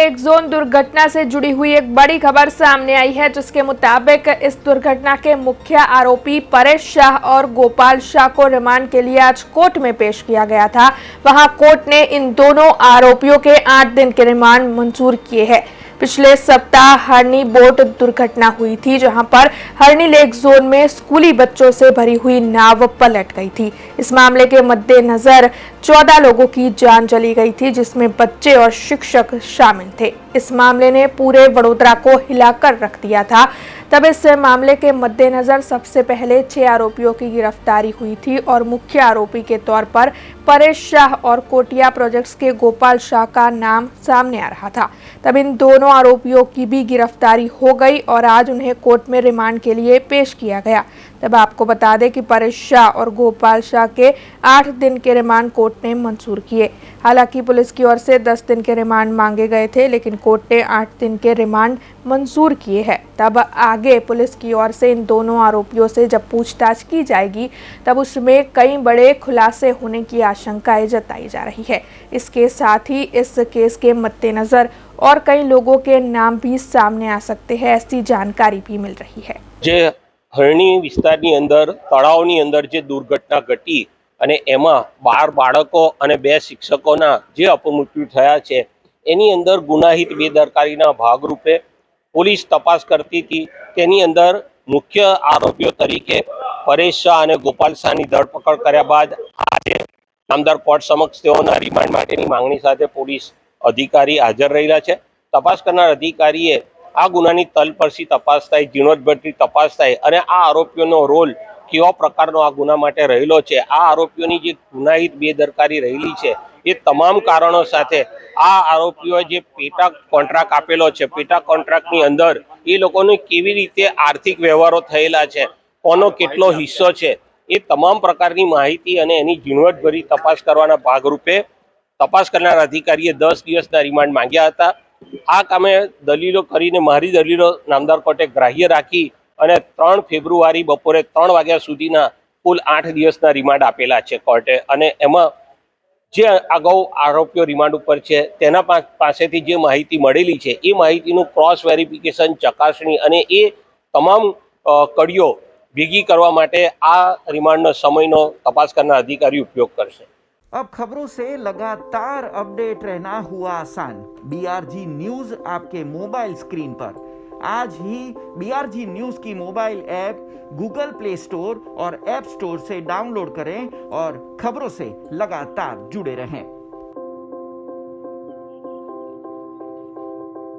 Lake zone दुर्घटना से जुड़ी हुई एक बड़ी खबर सामने आई है, जिसके मुताबिक इस दुर्घटना के मुख्य आरोपी परेश शाह और गोपाल शाह को रिमांड के लिए आज कोर्ट में पेश किया गया था। वहां कोर्ट ने इन दोनों आरोपियों के 8 दिन के रिमांड मंजूर किए हैं। पिछले सप्ताह हरनी बोट दुर्घटना हुई थी, जहां पर हरनी लेक जोन में स्कूली बच्चों से भरी हुई नाव पलट गई थी। इस मामले के मद्देनजर 14 लोगों की जान चली गई थी, जिसमें बच्चे और शिक्षक शामिल थे। इस मामले ने पूरे वडोदरा को हिलाकर रख दिया था। तब इस मामले के मद्देनजर सबसे पहले 6 आरोपियों की गिरफ्तारी हुई थी और मुख्य आरोपी के तौर पर परेश शाह और कोटिया प्रोजेक्ट्स के गोपाल शाह का नाम सामने आ रहा था। तब इन दोनों आरोपियों की भी गिरफ्तारी हो गई और आज उन्हें कोर्ट में रिमांड के लिए पेश किया गया। तब आपको बता दें कि परेश शाह और गोपाल शाह के 8 दिन के रिमांड कोर्ट ने मंजूर किए। हालांकि पुलिस की ओर से 10 दिन के रिमांड मांगे गए थे, लेकिन कोर्ट ने 8 दिन के रिमांड मंजूर किए हैं। तब आगे पुलिस की ओर से इन दोनों आरोपियों से जब पूछताछ की जाएगी, तब उसमें कई बड़े खुलासे होने की आशंकाएं जताई जा रही है। इसके साथ ही इस केस के मद्देनजर और कई लोगों के नाम भी सामने आ सकते हैं, ऐसी जानकारी भी मिल रही है। હરણી વિસ્તારની અંદર તળાવની અંદર જે દુર્ઘટના ઘટી અને એમાં 12 બાળકો અને 2 શિક્ષકોના જે અપમૃત્યુ થયા છે, એની અંદર ગુનાહિત બેદરકારીના ભાગરૂપે પોલીસ તપાસ કરતી હતી। તેની અંદર મુખ્ય આરોપીઓ તરીકે પરેશ શાહ અને ગોપાલ શાહની ધરપકડ કર્યા બાદ આજે નામદાર કોર્ટ સમક્ષ તેઓના રિમાન્ડ માટેની માંગણી સાથે પોલીસ અધિકારી હાજર રહેલા છે। તપાસ કરનાર અધિકારીએ આ ગુનાની તલપરસી તપાસ થાય, ઝીણવટભરી તપાસ થાય અને આ આરોપીઓનો રોલ કેવા પ્રકારનો આ ગુના માટે રહેલો છે, આ આરોપીઓની જે ગુનાહિત બેદરકારી રહેલી છે, એ તમામ કારણો સાથે આ આરોપીઓએ જે પેટા કોન્ટ્રાક્ટ આપેલો છે, પેટા કોન્ટ્રાક્ટની અંદર એ લોકોને કેવી રીતે આર્થિક વ્યવહારો થયેલા છે, કોનો કેટલો હિસ્સો છે, એ તમામ પ્રકારની માહિતી અને એની ઝીણવટભરી તપાસ કરવાના ભાગરૂપે તપાસ કરનાર અધિકારીએ 10 દિવસના રિમાન્ડ માંગ્યા હતા। આ કામે દલીલો કરીને મારી દલીલો નામદાર કોર્ટે ગ્રાહ્ય રાખી અને 3 ફેબ્રુઆરી બપોરે 3 વાગ્યા સુધીના કુલ 8 દિવસના રિમાન્ડ આપેલા છે કોર્ટે। અને એમાં જે અગાઉ આરોપીઓ રિમાન્ડ ઉપર છે તેના પાસેથી જે માહિતી મળેલી છે, એ માહિતીનું ક્રોસ વેરિફિકેશન, ચકાસણી અને એ તમામ કડીઓ ભેગી કરવા માટે આ રિમાન્ડનો સમયનો તપાસ કરનાર અધિકારી ઉપયોગ કરશે। अब खबरों से लगातार अपडेट रहना हुआ आसान। BRG न्यूज आपके मोबाइल स्क्रीन पर आज ही BRG न्यूज की mobile app Google play store और ऐप स्टोर से डाउनलोड करें और खबरों से लगातार जुड़े रहें।